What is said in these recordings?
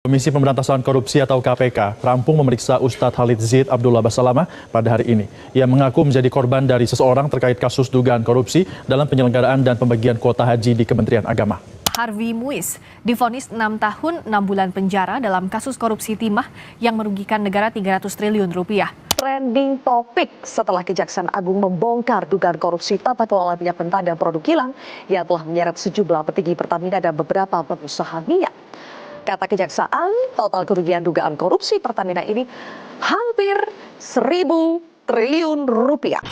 Komisi Pemberantasan Korupsi atau KPK rampung memeriksa Ustadz Khalid Zaid Abdullah Basalamah pada hari ini. Ia mengaku menjadi korban dari seseorang terkait kasus dugaan korupsi dalam penyelenggaraan dan pembagian kuota haji di Kementerian Agama. Harvey Muiz divonis 6 tahun 6 bulan penjara dalam kasus korupsi timah yang merugikan negara 300 triliun rupiah. Trending topik setelah Kejaksaan Agung membongkar dugaan korupsi tata kelola minyak mentah dan produk kilang yang telah menyeret sejumlah petinggi Pertamina dan beberapa pengusaha minyak. Kata Kejaksaan, total kerugian dugaan korupsi Pertamina ini hampir 1.000 triliun rupiah.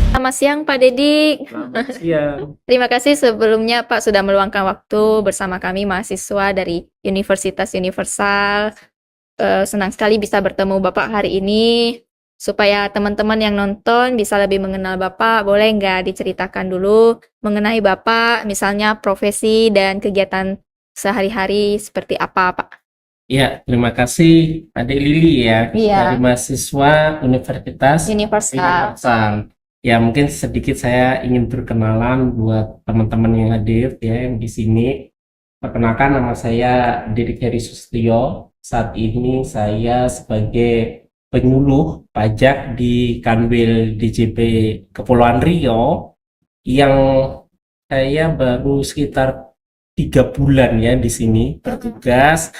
Selamat siang Pak Dedik. Selamat siang. Terima kasih sebelumnya Pak sudah meluangkan waktu bersama kami mahasiswa dari Universitas Universal. Senang sekali bisa bertemu Bapak hari ini. Supaya teman-teman yang nonton bisa lebih mengenal Bapak, boleh nggak diceritakan dulu mengenai Bapak, misalnya profesi dan kegiatan sehari-hari seperti apa Pak? Ya, terima kasih Adik Lili ya, Iya. dari mahasiswa Universitas Universal. Ya, mungkin sedikit saya ingin berkenalan buat teman-teman yang hadir ya yang di sini. Perkenalkan, nama saya Dedik Heri Sustio. Saat ini saya sebagai penyuluh pajak di Kanwil DJP Kepulauan Riau yang saya baru sekitar 3 bulan ya di sini bertugas.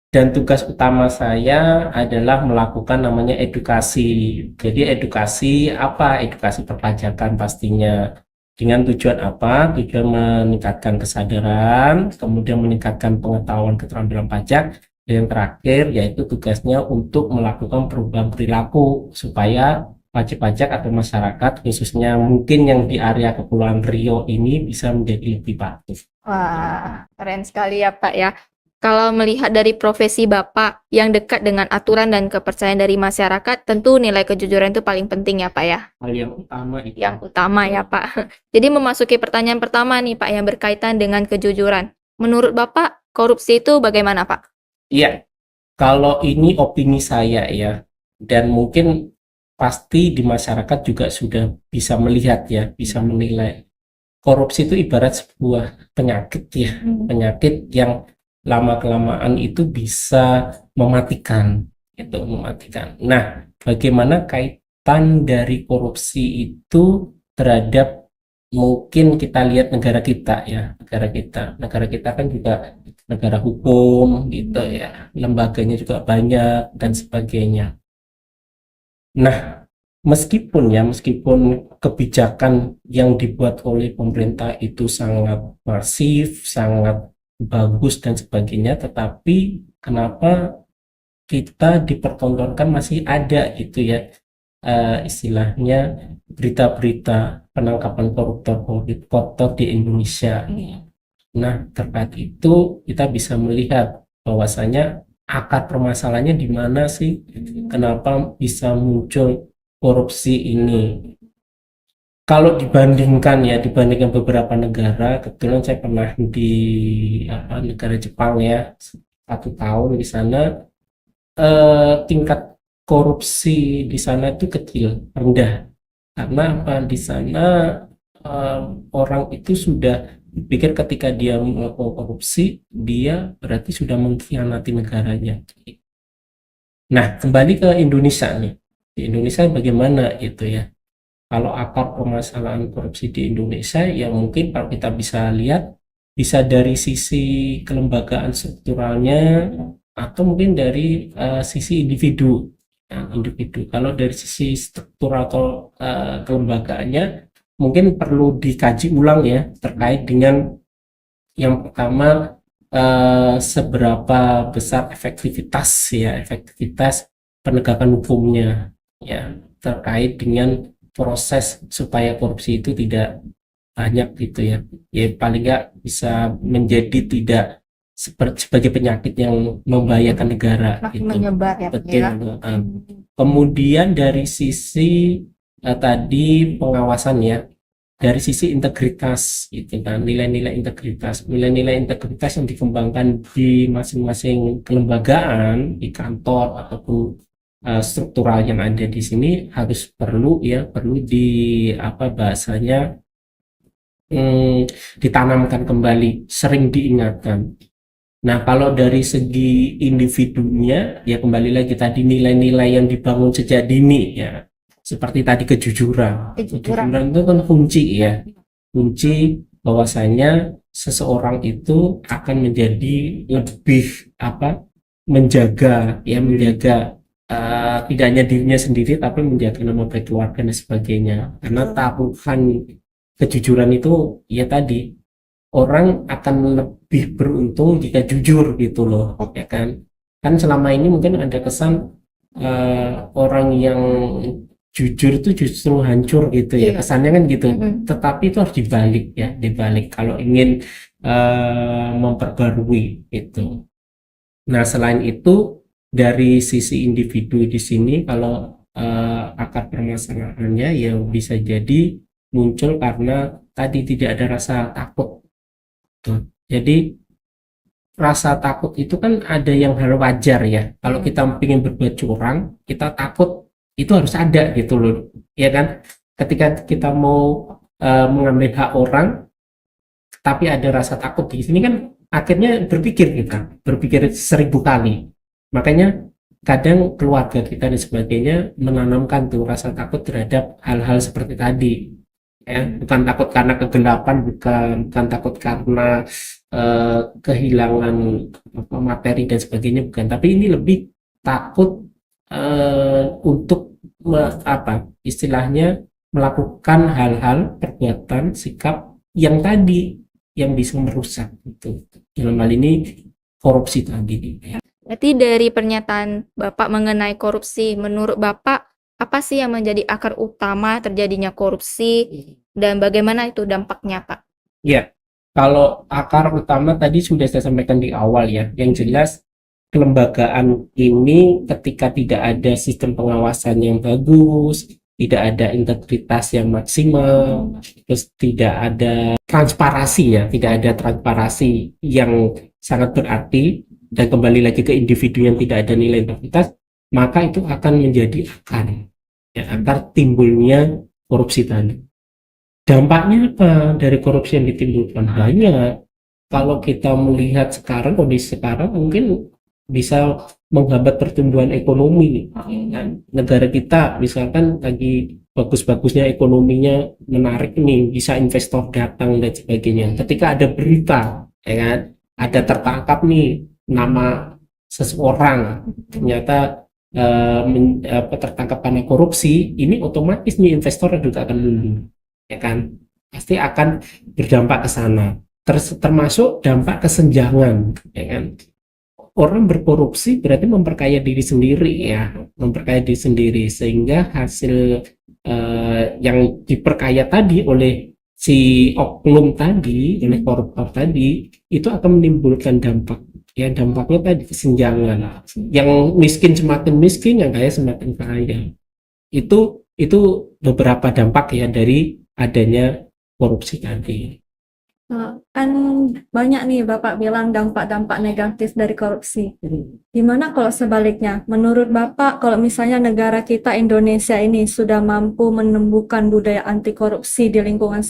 Dan tugas utama saya adalah melakukan namanya edukasi. Jadi edukasi apa? Edukasi perpajakan pastinya. Dengan tujuan apa? Tujuan meningkatkan kesadaran, kemudian meningkatkan pengetahuan keterampilan pajak, dan yang terakhir yaitu tugasnya untuk melakukan perubahan perilaku supaya wajib pajak atau masyarakat khususnya mungkin yang di area Kepulauan Riau ini bisa menjadi lebih patuh. Wah, keren sekali ya Pak ya. Kalau melihat dari profesi Bapak yang dekat dengan aturan dan kepercayaan dari masyarakat, tentu nilai kejujuran itu paling penting ya Pak ya. Hal yang utama itu. Yang utama ya Pak. Jadi memasuki pertanyaan pertama nih Pak yang berkaitan dengan kejujuran. Menurut Bapak, korupsi itu bagaimana Pak? Iya, kalau ini opini saya ya, dan mungkin pasti di masyarakat juga sudah bisa melihat ya, bisa menilai. Korupsi itu ibarat sebuah penyakit ya, penyakit yang lama-kelamaan itu bisa mematikan, itu mematikan. Nah, bagaimana kaitan dari korupsi itu terhadap mungkin kita lihat negara kita ya, negara kita kan juga negara hukum gitu ya, lembaganya juga banyak dan sebagainya. Nah, meskipun kebijakan yang dibuat oleh pemerintah itu sangat masif, sangat bagus dan sebagainya, tetapi kenapa kita dipertontonkan masih ada gitu ya, istilahnya berita-berita penangkapan koruptor di Indonesia. Nah, terkait itu kita bisa melihat bahwasanya akar permasalahannya di mana sih, kenapa bisa muncul korupsi ini. Kalau dibandingkan beberapa negara, kebetulan saya pernah di negara Jepang ya, 1 tahun di sana, tingkat korupsi di sana itu kecil, rendah. Karena apa? Di sana orang itu sudah pikir ketika dia melakukan korupsi, dia berarti sudah mengkhianati negaranya. Nah, kembali ke Indonesia nih. Di Indonesia bagaimana itu ya? Kalau akar permasalahan korupsi di Indonesia, ya mungkin kalau kita bisa lihat, bisa dari sisi kelembagaan strukturalnya, atau mungkin dari sisi individu. Kalau dari sisi struktural atau kelembagaannya, mungkin perlu dikaji ulang ya, terkait dengan yang pertama, seberapa besar efektivitas penegakan hukumnya ya, terkait dengan proses supaya korupsi itu tidak banyak gitu ya. Ya paling nggak bisa menjadi tidak sebagai penyakit yang membahayakan negara Makin gitu. menyebar ya Pak Betul. ya. Kemudian dari sisi tadi pengawasan ya, dari sisi integritas gitu kan, nilai-nilai integritas yang dikembangkan di masing-masing kelembagaan, di kantor ataupun struktural yang ada di sini harus perlu di apa bahasanya, ditanamkan kembali, sering diingatkan. Nah, kalau dari segi individunya, ya kembali lagi tadi nilai-nilai yang dibangun sejak dini ya. Seperti tadi kejujuran. Kejujuran itu kan kunci ya. Kunci bahwasanya seseorang itu akan menjadi lebih apa? Menjaga tidak hanya dirinya sendiri tapi menjaga nama baik keluarga dan sebagainya. Karena taruhan kejujuran itu ya tadi, orang akan lebih beruntung jika jujur gitu loh, ya kan selama ini mungkin ada kesan orang yang jujur itu justru hancur gitu ya, kesannya kan gitu. Tetapi itu harus dibalik kalau ingin memperbarui itu. Nah, selain itu dari sisi individu di sini, kalau akar permasalahannya ya bisa jadi muncul karena tadi tidak ada rasa takut. Jadi rasa takut itu kan ada yang hal wajar ya. Kalau kita ingin berbuat curang, kita takut, itu harus ada gitu loh, ya kan? Ketika kita mau mengambil hak orang, tapi ada rasa takut di sini kan, akhirnya berpikir 1000 kali. Makanya kadang keluarga kita dan sebagainya menanamkan tuh rasa takut terhadap hal-hal seperti tadi. Ya, bukan takut karena kegelapan, bukan takut karena kehilangan materi dan sebagainya, bukan, tapi ini lebih takut untuk istilahnya melakukan hal-hal, perbuatan, sikap yang tadi yang bisa merusak itu, dalam hal ini korupsi tadi. Berarti dari pernyataan Bapak mengenai korupsi, menurut Bapak apa sih yang menjadi akar utama terjadinya korupsi dan bagaimana itu dampaknya, Pak? Ya, kalau akar utama tadi sudah saya sampaikan di awal ya. Yang jelas kelembagaan ini ketika tidak ada sistem pengawasan yang bagus, tidak ada integritas yang maksimal, terus tidak ada transparansi yang sangat berarti, dan kembali lagi ke individu yang tidak ada nilai integritas, maka itu akan menjadi akar timbulnya korupsi tadi. Dampaknya apa dari korupsi yang ditimbulkan? Banyak. Kalau kita melihat kondisi sekarang mungkin bisa menghambat pertumbuhan ekonomi. Negara kita misalkan lagi bagus-bagusnya ekonominya, menarik nih, bisa investor datang dan sebagainya. Ketika ada berita, ya kan, ada tertangkap nih nama seseorang, ternyata tertangkap karena korupsi, ini otomatis nih investor juga akan mundur, ya kan, pasti akan berdampak ke sana. Termasuk dampak kesenjangan, ya kan. Orang berkorupsi berarti memperkaya diri sendiri, sehingga hasil yang diperkaya tadi oleh si oknum tadi, oleh koruptor tadi, itu akan menimbulkan dampak. Ya, dampaknya tadi kesenjangan. Yang miskin semakin miskin, yang kaya semakin kaya. Itu beberapa dampak ya dari adanya korupsi tadi. Kan banyak nih Bapak bilang dampak-dampak negatif dari korupsi. Gimana kalau sebaliknya? Menurut Bapak, kalau misalnya negara kita Indonesia ini sudah mampu menumbuhkan budaya anti korupsi di lingkungan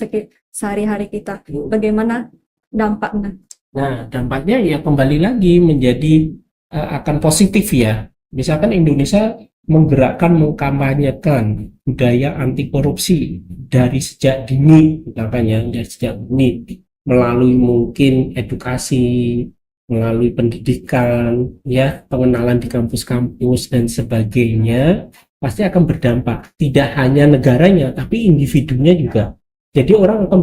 sehari-hari kita, bagaimana dampaknya? Nah, dampaknya ya kembali lagi menjadi akan positif ya. Misalkan Indonesia mengkampanyekan budaya anti korupsi dari sejak dini, melalui mungkin edukasi, melalui pendidikan, ya, pengenalan di kampus-kampus dan sebagainya, pasti akan berdampak. Tidak hanya negaranya, tapi individunya juga. Jadi orang akan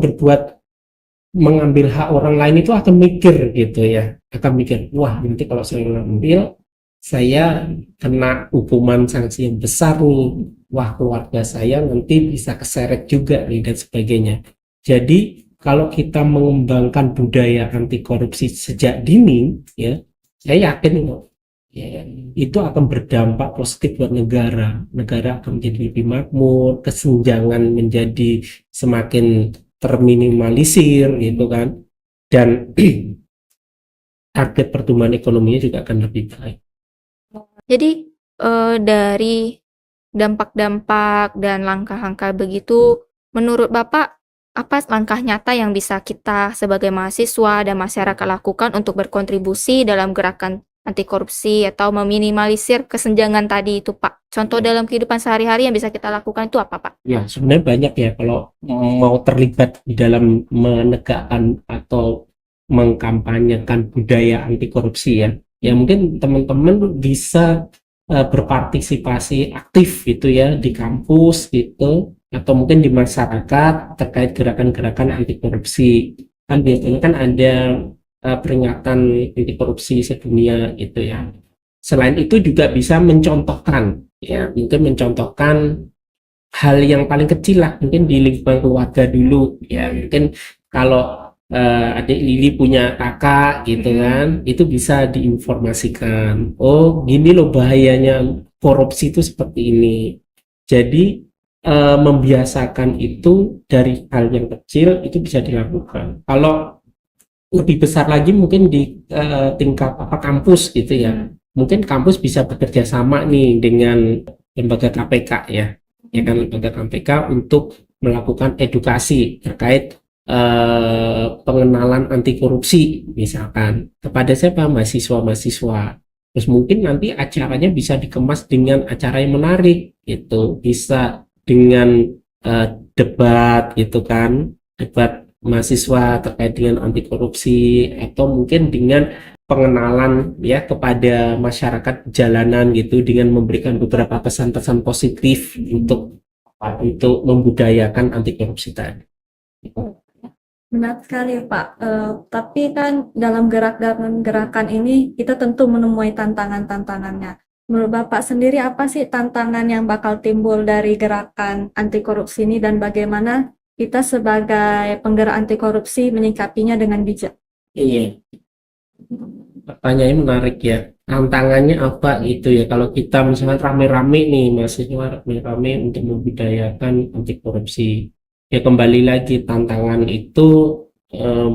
mengambil hak orang lain itu akan mikir gitu ya, wah nanti kalau saya ngambil, saya kena hukuman sanksi yang besar nih, wah keluarga saya nanti bisa keseret juga nih dan sebagainya. Jadi kalau kita mengembangkan budaya anti korupsi sejak dini, ya, saya yakin ya, itu akan berdampak positif buat negara akan menjadi lebih makmur, kesenjangan menjadi semakin terminimalisir gitu kan, dan target pertumbuhan ekonominya juga akan lebih baik. Jadi dari dampak-dampak dan langkah-langkah begitu, menurut Bapak, apa langkah nyata yang bisa kita sebagai mahasiswa dan masyarakat lakukan untuk berkontribusi dalam gerakan anti korupsi atau meminimalisir kesenjangan tadi itu, Pak? Contoh dalam kehidupan sehari-hari yang bisa kita lakukan itu apa, Pak? Ya, sebenarnya banyak ya kalau mau terlibat di dalam menegakkan atau mengkampanyekan budaya anti korupsi ya. Ya mungkin teman-teman bisa berpartisipasi aktif gitu ya di kampus gitu atau mungkin di masyarakat terkait gerakan-gerakan anti korupsi. Kan biasanya kan ada peringatan anti korupsi sedunia gitu ya. Selain itu juga bisa mencontohkan ya, mungkin mencontohkan hal yang paling kecil lah, mungkin di lingkungan keluarga dulu ya. Mungkin kalau adik Lili punya kakak gitu kan, itu bisa diinformasikan, oh gini loh bahayanya korupsi itu seperti ini. Jadi membiasakan itu dari hal yang kecil itu bisa dilakukan. Kalau lebih besar lagi mungkin di tingkat kampus gitu ya, mungkin kampus bisa bekerja sama nih dengan lembaga KPK ya kan, lembaga KPK untuk melakukan edukasi terkait pengenalan anti korupsi misalkan kepada siapa, mahasiswa-mahasiswa. Terus mungkin nanti acaranya bisa dikemas dengan acara yang menarik gitu, bisa dengan debat gitu kan, debat mahasiswa terkait dengan anti korupsi, atau mungkin dengan pengenalan ya kepada masyarakat jalanan gitu dengan memberikan beberapa pesan-pesan positif untuk membudayakan anti korupsi tadi. Benar sekali, Pak. Tapi kan dalam gerakan ini kita tentu menemui tantangan-tantangannya. Menurut Bapak sendiri apa sih tantangan yang bakal timbul dari gerakan anti korupsi ini dan bagaimana kita sebagai penggerak anti korupsi menyikapinya dengan bijak? Iya, pertanyaannya menarik ya. Tantangannya apa itu ya? Kalau kita misalnya rame-rame nih, mahasiswa rame-rame untuk membudayakan anti korupsi. Ya kembali lagi tantangan itu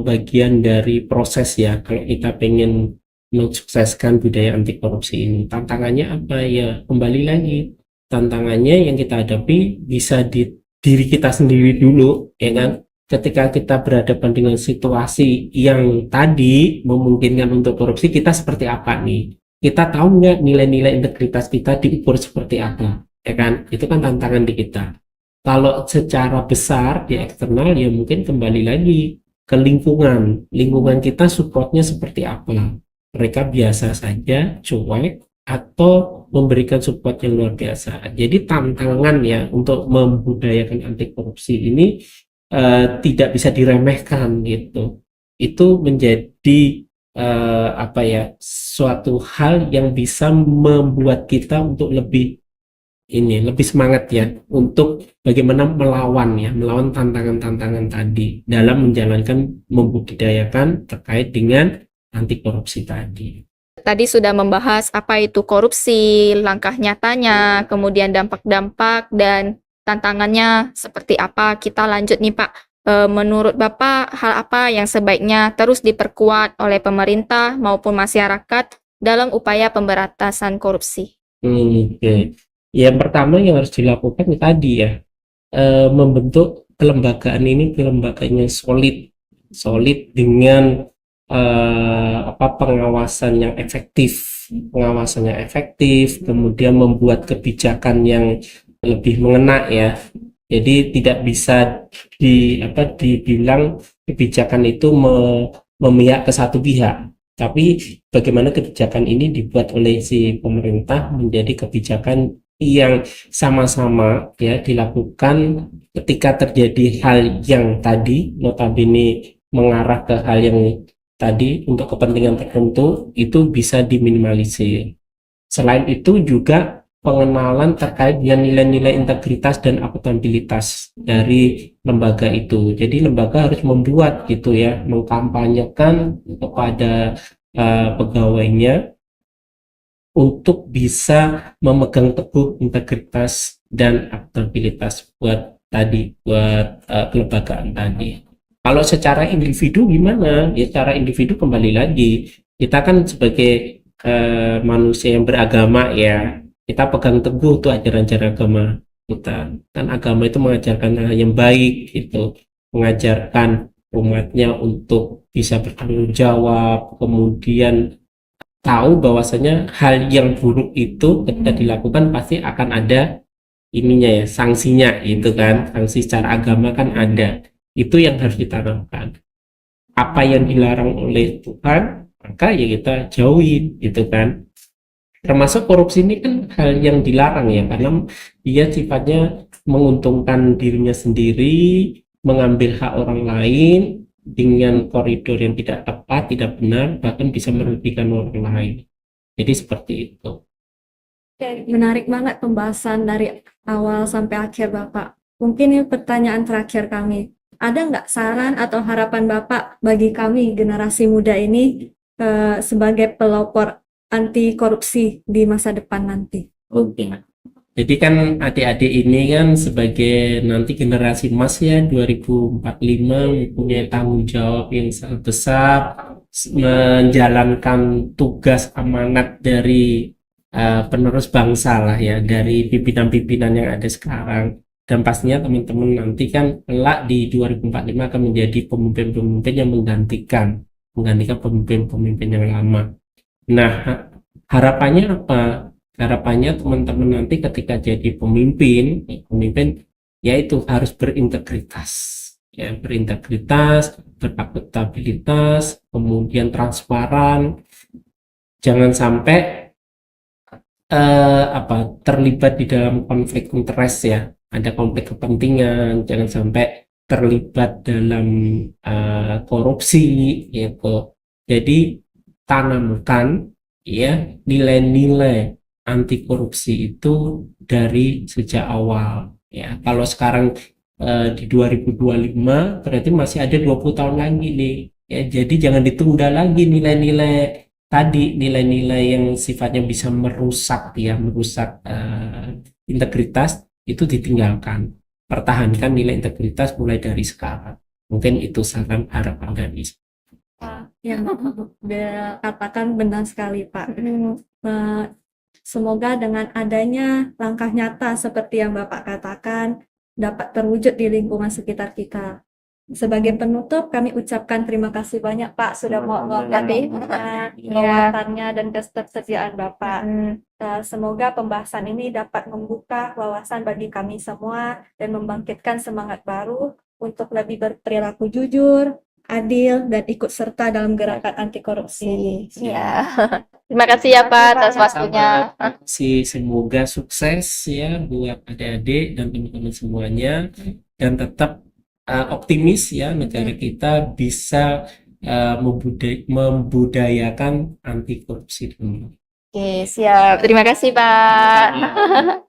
bagian dari proses ya. Kalau kita pengen mensukseskan budaya anti korupsi ini, tantangannya apa ya? Kembali lagi tantangannya yang kita hadapi bisa di diri kita sendiri dulu, ya kan? Ketika kita berhadapan dengan situasi yang tadi memungkinkan untuk korupsi, kita seperti apa nih? Kita tahu nggak nilai-nilai integritas kita diukur seperti apa, ya kan? Itu kan tantangan di kita. Kalau secara besar di eksternal ya mungkin kembali lagi ke lingkungan kita supportnya seperti apa. Mereka biasa saja, cuek, atau memberikan support yang luar biasa. Jadi tantangan ya untuk membudayakan anti korupsi ini tidak bisa diremehkan gitu. Itu menjadi suatu hal yang bisa membuat kita untuk lebih semangat ya untuk bagaimana melawan tantangan-tantangan tadi dalam menjalankan membudidayakan terkait dengan anti korupsi tadi. Tadi sudah membahas apa itu korupsi, langkah nyatanya, kemudian dampak-dampak dan tantangannya seperti apa. Kita lanjut nih Pak. Menurut Bapak, hal apa yang sebaiknya terus diperkuat oleh pemerintah maupun masyarakat dalam upaya pemberantasan korupsi? Oke. Yang pertama yang harus dilakukan tadi ya, membentuk kelembagaan ini kelembagaan yang solid dengan pengawasan yang efektif, kemudian membuat kebijakan yang lebih mengena ya. Jadi tidak bisa dibilang kebijakan itu memihak ke satu pihak, tapi bagaimana kebijakan ini dibuat oleh si pemerintah menjadi kebijakan yang sama-sama ya dilakukan ketika terjadi hal yang tadi notabene mengarah ke hal yang tadi untuk kepentingan tertentu itu bisa diminimalisir. Selain itu juga pengenalan terkait dengan nilai-nilai integritas dan akuntabilitas dari lembaga itu. Jadi lembaga harus membuat gitu ya, mengkampanyekan kepada pegawainya untuk bisa memegang teguh integritas dan akuntabilitas buat kelembagaan tadi. Kalau secara individu gimana? Ya secara individu kembali lagi kita kan sebagai manusia yang beragama ya, kita pegang teguh tuh ajaran-ajaran agama kita. Kan agama itu mengajarkan hal yang baik, itu mengajarkan umatnya untuk bisa bertanggung jawab, kemudian tahu bahwasanya hal yang buruk itu ketika dilakukan pasti akan ada ininya ya, sanksinya itu kan. Sanksi secara agama kan ada. Itu yang harus ditanamkan. Apa yang dilarang oleh Tuhan, maka ya kita jauhin gitu kan. Termasuk korupsi ini kan hal yang dilarang ya, karena dia sifatnya menguntungkan dirinya sendiri, mengambil hak orang lain dengan koridor yang tidak tepat, tidak benar, bahkan bisa merugikan orang lain. Jadi seperti itu. Menarik banget pembahasan dari awal sampai akhir Bapak. Mungkin ini pertanyaan terakhir kami. Ada nggak saran atau harapan Bapak bagi kami generasi muda ini sebagai pelopor anti korupsi di masa depan nanti? Oke. Jadi kan adik-adik ini kan sebagai nanti generasi emas ya 2045 mempunyai tanggung jawab yang sangat besar menjalankan tugas amanat dari penerus bangsa lah ya, dari pimpinan-pimpinan yang ada sekarang. Dan pastinya teman-teman nanti kan kelak di 2045 akan menjadi pemimpin-pemimpin yang menggantikan pemimpin-pemimpin yang lama. Nah, harapannya apa? Harapannya teman-teman nanti ketika jadi pemimpin yaitu harus berintegritas. Ya, berintegritas, berakuntabilitas, kemudian transparan. Jangan sampai terlibat di dalam konflik interest ya. Ada konflik kepentingan, jangan sampai terlibat dalam korupsi gitu. Jadi tanamkan ya nilai-nilai anti korupsi itu dari sejak awal ya. Kalau sekarang di 2025 berarti masih ada 20 tahun lagi nih ya. Jadi jangan ditunda lagi nilai-nilai tadi, nilai-nilai yang sifatnya bisa merusak integritas itu ditinggalkan. Pertahankan nilai integritas mulai dari sekarang. Mungkin itu saran harapan kami. Yang katakan benar sekali Pak. Semoga dengan adanya langkah nyata seperti yang Bapak katakan dapat terwujud di lingkungan sekitar kita. Sebagai penutup, kami ucapkan terima kasih banyak Pak sudah mau mengangkat wawasannya dan ketersediaan Bapak. Semoga pembahasan ini dapat membuka wawasan bagi kami semua dan membangkitkan semangat baru untuk lebih berperilaku jujur, adil, dan ikut serta dalam gerakan anti korupsi. Ya. Terima kasih ya Pak atas waktunya. Semoga sukses ya buat adik-adik dan teman-teman semuanya, dan tetap optimis ya negara kita bisa membudayakan anti korupsi dulu. Oke, siap. Terima kasih Pak.